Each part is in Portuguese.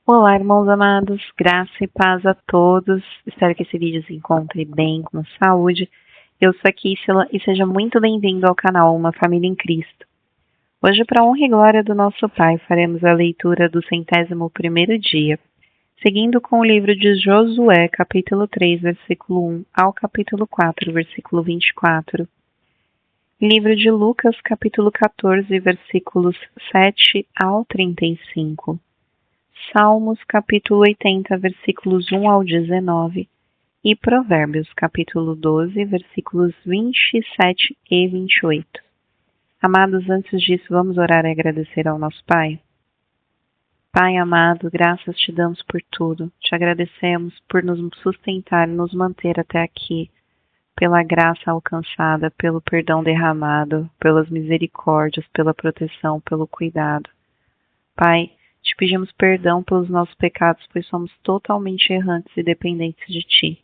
Olá, irmãos amados, graça e paz a todos. Espero que esse vídeo se encontre bem, com saúde. Eu sou a Kíssila e seja muito bem-vindo ao canal Uma Família em Cristo. Hoje, para a honra e glória do nosso Pai, faremos a leitura do 101º dia, seguindo com o livro de Josué, capítulo 3, versículo 1 ao capítulo 4, versículo 24. Livro de Lucas, capítulo 14, versículos 7 ao 35. Salmos, capítulo 80, versículos 1 ao 19 e Provérbios, capítulo 12, versículos 27 e 28. Amados, antes disso, vamos orar e agradecer ao nosso Pai. Pai amado, graças te damos por tudo. Te agradecemos por nos sustentar e nos manter até aqui, pela graça alcançada, pelo perdão derramado, pelas misericórdias, pela proteção, pelo cuidado. Pai, te pedimos perdão pelos nossos pecados, pois somos totalmente errantes e dependentes de Ti.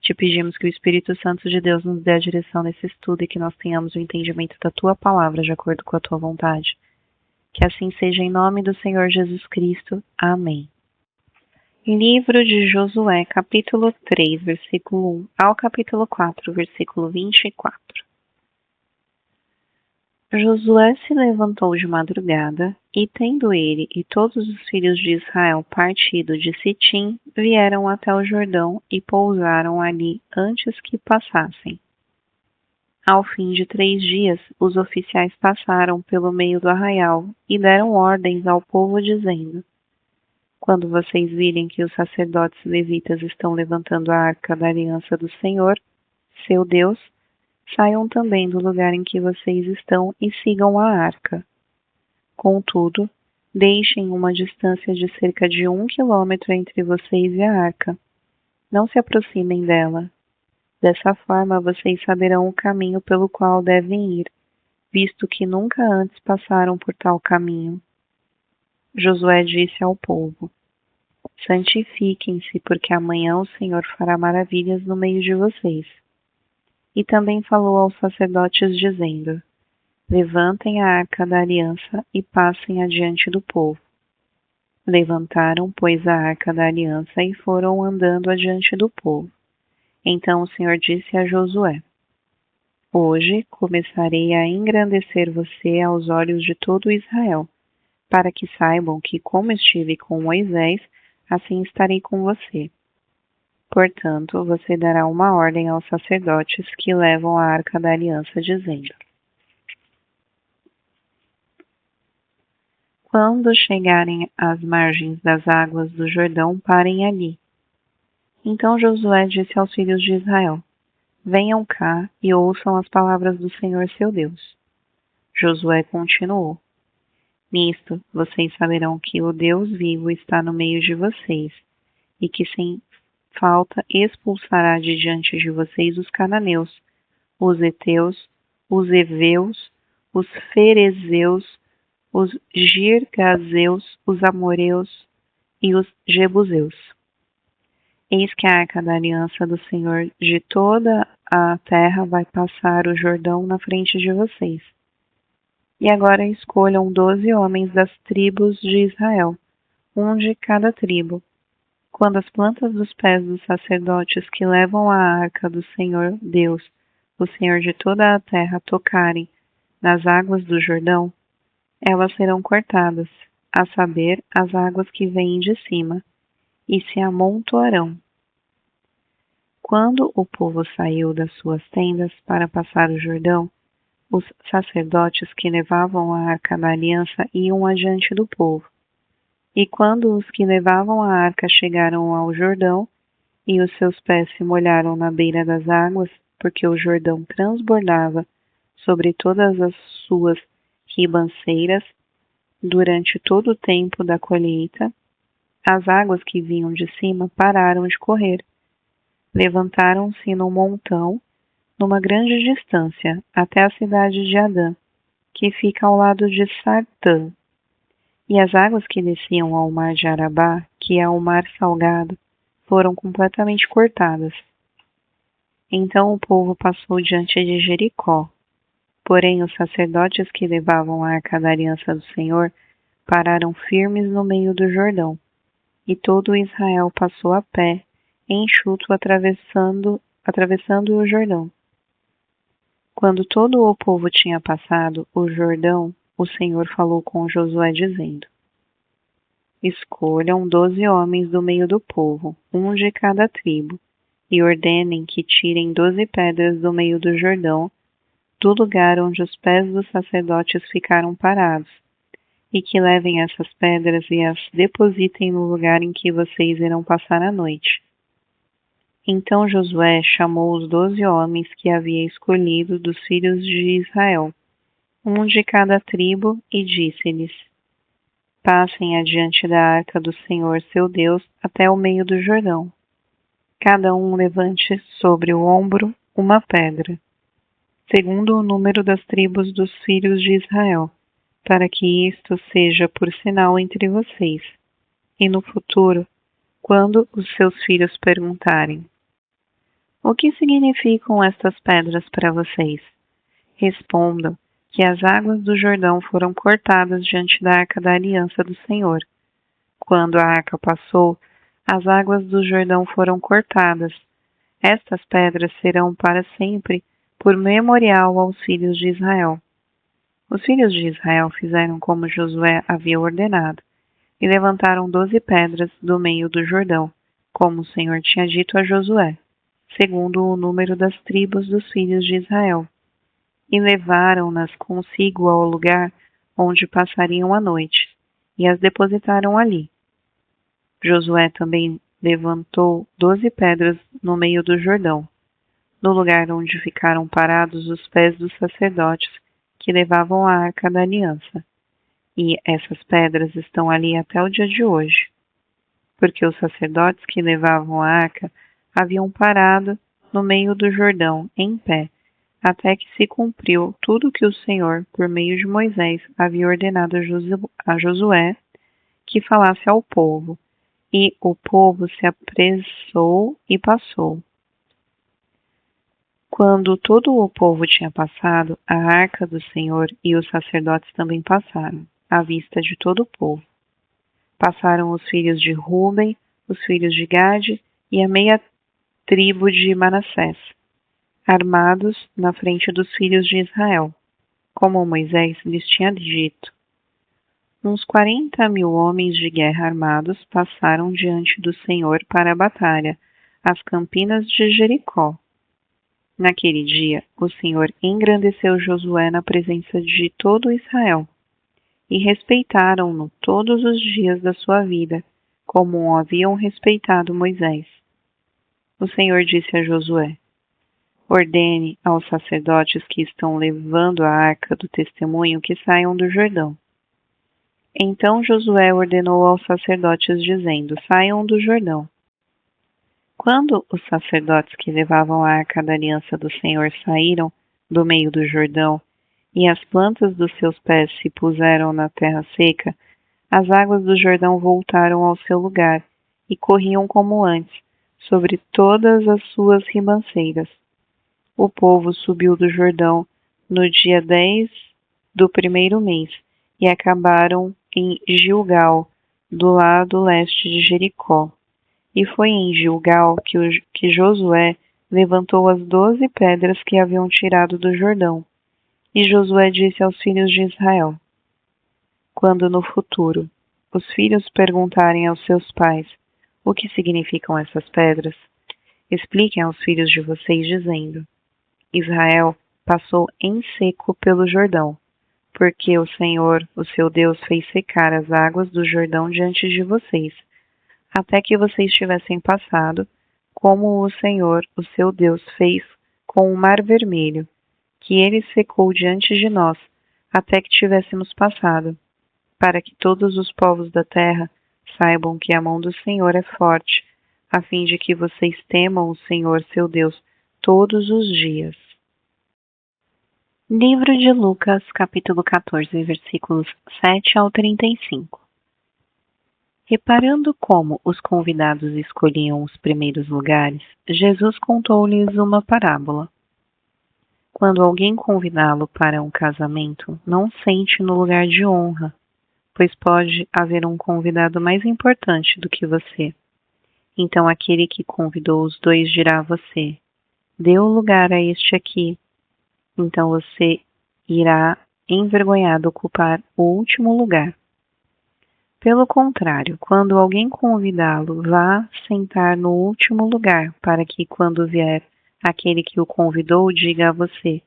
Te pedimos que o Espírito Santo de Deus nos dê a direção nesse estudo e que nós tenhamos o entendimento da Tua palavra de acordo com a Tua vontade. Que assim seja em nome do Senhor Jesus Cristo. Amém. Livro de Josué, capítulo 3, versículo 1 ao capítulo 4, versículo 24. Josué se levantou de madrugada, e tendo ele e todos os filhos de Israel partido de Sitim, vieram até o Jordão e pousaram ali antes que passassem. Ao fim de 3 dias, os oficiais passaram pelo meio do arraial e deram ordens ao povo, dizendo: Quando vocês virem que os sacerdotes levitas estão levantando a arca da aliança do Senhor, seu Deus, saiam também do lugar em que vocês estão e sigam a arca. Contudo, deixem uma distância de cerca de 1 quilômetro entre vocês e a arca. Não se aproximem dela. Dessa forma, vocês saberão o caminho pelo qual devem ir, visto que nunca antes passaram por tal caminho. Josué disse ao povo: Santifiquem-se, porque amanhã o Senhor fará maravilhas no meio de vocês. E também falou aos sacerdotes, dizendo: Levantem a arca da aliança e passem adiante do povo. Levantaram, pois, a arca da aliança e foram andando adiante do povo. Então o Senhor disse a Josué: Hoje começarei a engrandecer você aos olhos de todo Israel, para que saibam que, como estive com Moisés, assim estarei com você. Portanto, você dará uma ordem aos sacerdotes que levam a arca da aliança, dizendo: Quando chegarem às margens das águas do Jordão, parem ali. Então Josué disse aos filhos de Israel: Venham cá e ouçam as palavras do Senhor seu Deus. Josué continuou: Nisto vocês saberão que o Deus vivo está no meio de vocês, e que sem falta expulsará de diante de vocês os cananeus, os heteus, os heveus, os ferezeus, os girgazeus, os amoreus e os jebuseus. Eis que a arca da aliança do Senhor de toda a terra vai passar o Jordão na frente de vocês. E agora escolham 12 homens das tribos de Israel, um de cada tribo. Quando as plantas dos pés dos sacerdotes que levam a arca do Senhor Deus, o Senhor de toda a terra, tocarem nas águas do Jordão, elas serão cortadas, a saber, as águas que vêm de cima, e se amontoarão. Quando o povo saiu das suas tendas para passar o Jordão, os sacerdotes que levavam a arca da aliança iam adiante do povo. E quando os que levavam a arca chegaram ao Jordão, e os seus pés se molharam na beira das águas, porque o Jordão transbordava sobre todas as suas ribanceiras, durante todo o tempo da colheita, as águas que vinham de cima pararam de correr. Levantaram-se num montão, numa grande distância, até a cidade de Adã, que fica ao lado de Sartã. E as águas que desciam ao mar de Arabá, que é o mar salgado, foram completamente cortadas. Então o povo passou diante de Jericó. Porém, os sacerdotes que levavam a arca da aliança do Senhor pararam firmes no meio do Jordão, e todo Israel passou a pé, enxuto, atravessando o Jordão. Quando todo o povo tinha passado o Jordão, o Senhor falou com Josué, dizendo: Escolham 12 homens do meio do povo, um de cada tribo, e ordenem que tirem 12 pedras do meio do Jordão, do lugar onde os pés dos sacerdotes ficaram parados, e que levem essas pedras e as depositem no lugar em que vocês irão passar a noite. Então Josué chamou os 12 homens que havia escolhido dos filhos de Israel, um de cada tribo, e disse-lhes: Passem adiante da arca do Senhor seu Deus até o meio do Jordão. Cada um levante sobre o ombro uma pedra, segundo o número das tribos dos filhos de Israel, para que isto seja por sinal entre vocês. E no futuro, quando os seus filhos perguntarem: O que significam estas pedras para vocês? Respondam que as águas do Jordão foram cortadas diante da arca da aliança do Senhor. Quando a arca passou, as águas do Jordão foram cortadas. Estas pedras serão para sempre por memorial aos filhos de Israel. Os filhos de Israel fizeram como Josué havia ordenado, e levantaram 12 pedras do meio do Jordão, como o Senhor tinha dito a Josué, segundo o número das tribos dos filhos de Israel, e levaram-nas consigo ao lugar onde passariam a noite, e as depositaram ali. Josué também levantou 12 pedras no meio do Jordão, no lugar onde ficaram parados os pés dos sacerdotes que levavam a arca da aliança, e essas pedras estão ali até o dia de hoje, porque os sacerdotes que levavam a arca haviam parado no meio do Jordão, em pé, até que se cumpriu tudo que o Senhor, por meio de Moisés, havia ordenado a Josué que falasse ao povo, e o povo se apressou e passou. Quando todo o povo tinha passado, a arca do Senhor e os sacerdotes também passaram, à vista de todo o povo. Passaram os filhos de Ruben, os filhos de Gade e a meia tribo de Manassés, armados na frente dos filhos de Israel, como Moisés lhes tinha dito. Uns 40.000 homens de guerra armados passaram diante do Senhor para a batalha, às campinas de Jericó. Naquele dia, o Senhor engrandeceu Josué na presença de todo Israel, e respeitaram-no todos os dias da sua vida, como o haviam respeitado Moisés. O Senhor disse a Josué: Ordene aos sacerdotes que estão levando a arca do testemunho que saiam do Jordão. Então Josué ordenou aos sacerdotes, dizendo: Saiam do Jordão. Quando os sacerdotes que levavam a arca da aliança do Senhor saíram do meio do Jordão, e as plantas dos seus pés se puseram na terra seca, as águas do Jordão voltaram ao seu lugar e corriam como antes, sobre todas as suas ribanceiras. O povo subiu do Jordão no dia 10 do primeiro mês e acabaram em Gilgal, do lado leste de Jericó. E foi em Gilgal que Josué levantou as 12 pedras que haviam tirado do Jordão. E Josué disse aos filhos de Israel: Quando no futuro os filhos perguntarem aos seus pais o que significam essas pedras, expliquem aos filhos de vocês, dizendo: Israel passou em seco pelo Jordão, porque o Senhor, o seu Deus, fez secar as águas do Jordão diante de vocês, até que vocês tivessem passado, como o Senhor, o seu Deus, fez com o Mar Vermelho, que ele secou diante de nós, até que tivéssemos passado, para que todos os povos da terra saibam que a mão do Senhor é forte, a fim de que vocês temam o Senhor, seu Deus, todos os dias. Livro de Lucas, capítulo 14, versículos 7 ao 35. Reparando como os convidados escolhiam os primeiros lugares, Jesus contou-lhes uma parábola. Quando alguém convidá-lo para um casamento, não sente no lugar de honra, pois pode haver um convidado mais importante do que você. Então aquele que convidou os dois dirá a você: dê o lugar a este aqui. Então você irá envergonhado ocupar o último lugar. Pelo contrário, quando alguém convidá-lo, vá sentar no último lugar, para que quando vier aquele que o convidou, diga a você: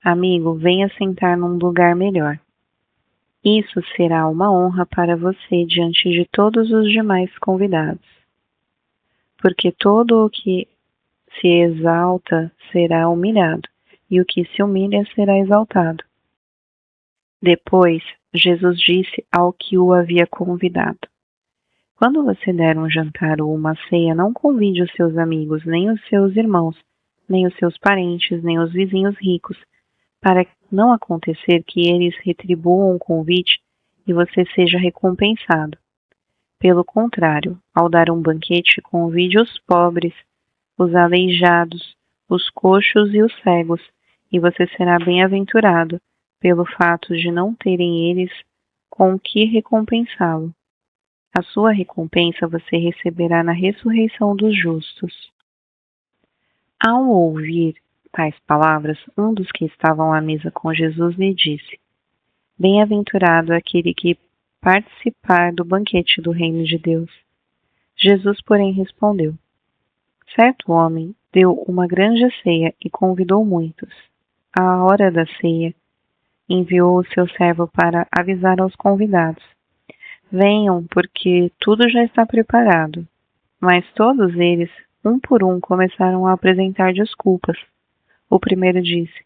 amigo, venha sentar num lugar melhor. Isso será uma honra para você diante de todos os demais convidados. Porque todo o que se exalta será humilhado, e o que se humilha será exaltado. Depois, Jesus disse ao que o havia convidado: quando você der um jantar ou uma ceia, não convide os seus amigos, nem os seus irmãos, nem os seus parentes, nem os vizinhos ricos, para não acontecer que eles retribuam o convite e você seja recompensado. Pelo contrário, ao dar um banquete, convide os pobres, os aleijados, os coxos e os cegos, e você será bem-aventurado, pelo fato de não terem eles com o que recompensá-lo. A sua recompensa você receberá na ressurreição dos justos. Ao ouvir tais palavras, um dos que estavam à mesa com Jesus lhe disse: bem-aventurado aquele que participar do banquete do reino de Deus. Jesus, porém, respondeu: certo homem deu uma grande ceia e convidou muitos. À hora da ceia, enviou o seu servo para avisar aos convidados: venham, porque tudo já está preparado. Mas todos eles, um por um, começaram a apresentar desculpas. O primeiro disse: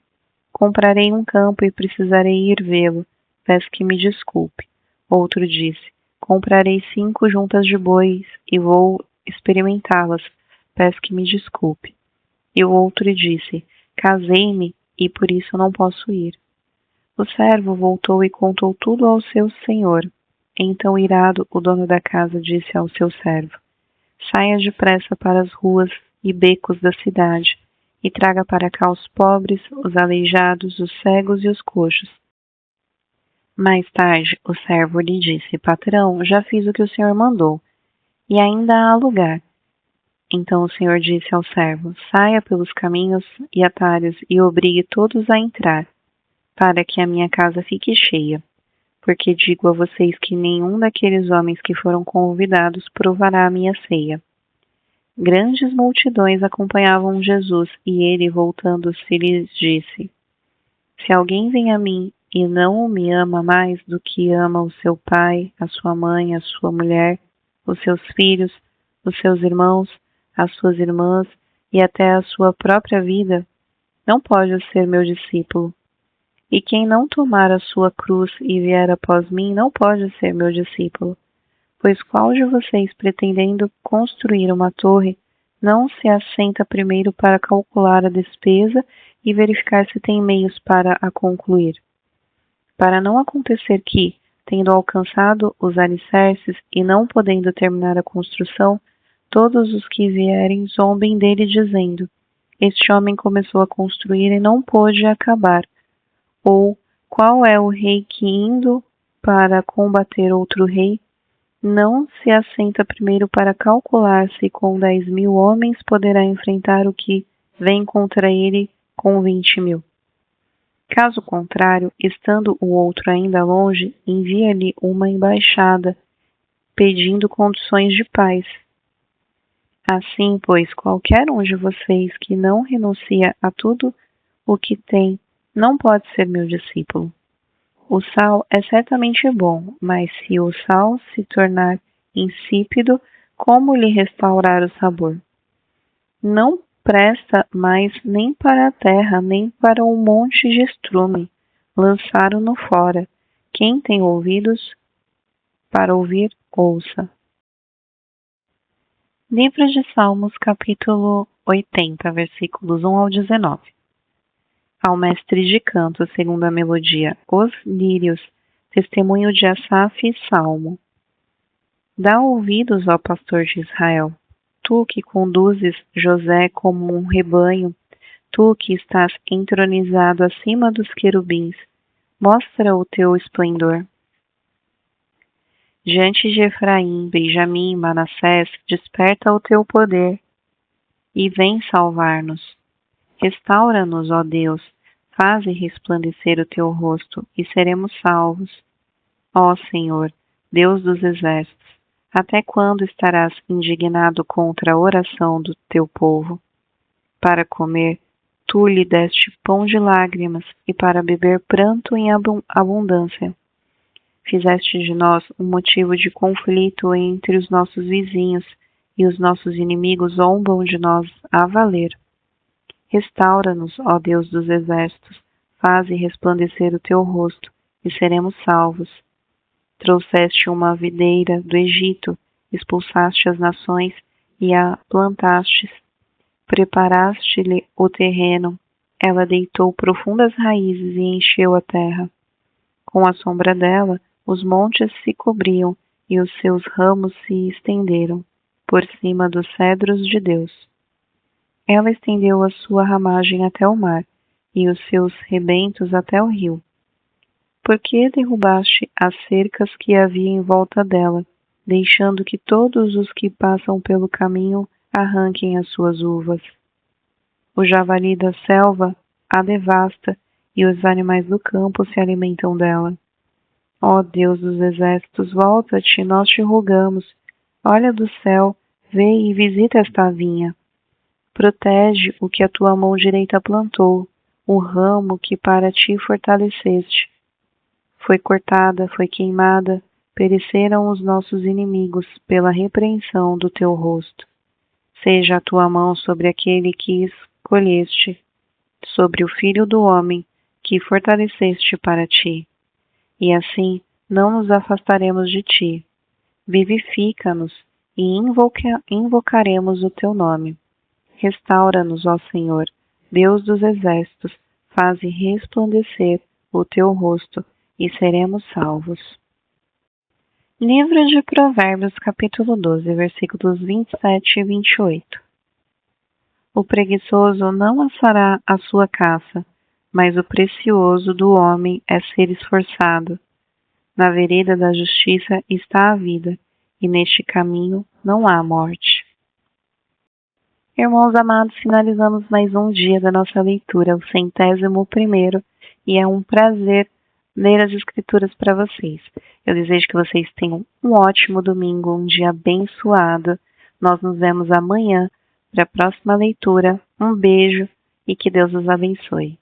comprarei um campo e precisarei ir vê-lo. Peço que me desculpe. Outro disse: comprarei 5 juntas de bois e vou experimentá-las. Peço que me desculpe. E o outro disse: casei-me e por isso não posso ir. O servo voltou e contou tudo ao seu senhor. Então, irado, o dono da casa disse ao seu servo: saia depressa para as ruas e becos da cidade e traga para cá os pobres, os aleijados, os cegos e os coxos. Mais tarde, o servo lhe disse: patrão, já fiz o que o senhor mandou, e ainda há lugar. Então o senhor disse ao servo: saia pelos caminhos e atalhos e obrigue todos a entrar, para que a minha casa fique cheia. Porque digo a vocês que nenhum daqueles homens que foram convidados provará a minha ceia. Grandes multidões acompanhavam Jesus, e ele, voltando-se, lhes disse: se alguém vem a mim e não me ama mais do que ama o seu pai, a sua mãe, a sua mulher, os seus filhos, os seus irmãos, as suas irmãs e até a sua própria vida, não pode ser meu discípulo. E quem não tomar a sua cruz e vier após mim não pode ser meu discípulo. Pois qual de vocês, pretendendo construir uma torre, não se assenta primeiro para calcular a despesa e verificar se tem meios para a concluir? Para não acontecer que, tendo alcançado os alicerces e não podendo terminar a construção, todos os que vierem zombem dele dizendo: este homem começou a construir e não pôde acabar. Ou, qual é o rei que, indo para combater outro rei, não se assenta primeiro para calcular se com 10.000 homens poderá enfrentar o que vem contra ele com 20.000? Caso contrário, estando o outro ainda longe, envia-lhe uma embaixada, pedindo condições de paz. Assim, pois, qualquer um de vocês que não renuncia a tudo o que tem, não pode ser meu discípulo. O sal é certamente bom, mas se o sal se tornar insípido, como lhe restaurar o sabor? Não presta mais nem para a terra, nem para um monte de estrume. Lançaram-no fora. Quem tem ouvidos para ouvir, ouça. Livro de Salmos, capítulo 80, versículos 1 ao 19. Ao mestre de canto, segundo a melodia, os lírios, testemunho de Asaf e Salmo. Dá ouvidos ao pastor de Israel, tu que conduzes José como um rebanho, tu que estás entronizado acima dos querubins, mostra o teu esplendor. Diante de Efraim, Benjamim e Manassés, desperta o teu poder e vem salvar-nos. Restaura-nos, ó Deus, faze resplandecer o teu rosto e seremos salvos. Ó Senhor, Deus dos exércitos, até quando estarás indignado contra a oração do teu povo? Para comer, tu lhe deste pão de lágrimas e para beber pranto em abundância. Fizeste de nós um motivo de conflito entre os nossos vizinhos e os nossos inimigos zombam de nós a valer. Restaura-nos, ó Deus dos exércitos, faze resplandecer o teu rosto e seremos salvos. Trouxeste uma videira do Egito, expulsaste as nações e a plantastes. Preparaste-lhe o terreno, ela deitou profundas raízes e encheu a terra. Com a sombra dela, os montes se cobriam e os seus ramos se estenderam por cima dos cedros de Deus. Ela estendeu a sua ramagem até o mar e os seus rebentos até o rio. Por que derrubaste as cercas que havia em volta dela, deixando que todos os que passam pelo caminho arranquem as suas uvas? O javali da selva a devasta e os animais do campo se alimentam dela. Ó Deus dos exércitos, volta-te, nós te rogamos. Olha do céu, vê e visita esta vinha. Protege o que a tua mão direita plantou, o ramo que para ti fortaleceste. Foi cortada, foi queimada, pereceram os nossos inimigos pela repreensão do teu rosto. Seja a tua mão sobre aquele que escolheste, sobre o filho do homem que fortaleceste para ti. E assim não nos afastaremos de ti. Vivifica-nos e invocaremos o teu nome. Restaura-nos, ó Senhor, Deus dos exércitos, faze resplandecer o teu rosto e seremos salvos. Livro de Provérbios, capítulo 12, versículos 27 e 28. O preguiçoso não assará a sua caça, mas o precioso do homem é ser esforçado. Na vereda da justiça está a vida, e neste caminho não há morte. Irmãos amados, finalizamos mais um dia da nossa leitura, o 101º, e é um prazer ler as Escrituras para vocês. Eu desejo que vocês tenham um ótimo domingo, um dia abençoado. Nós nos vemos amanhã para a próxima leitura. Um beijo e que Deus os abençoe.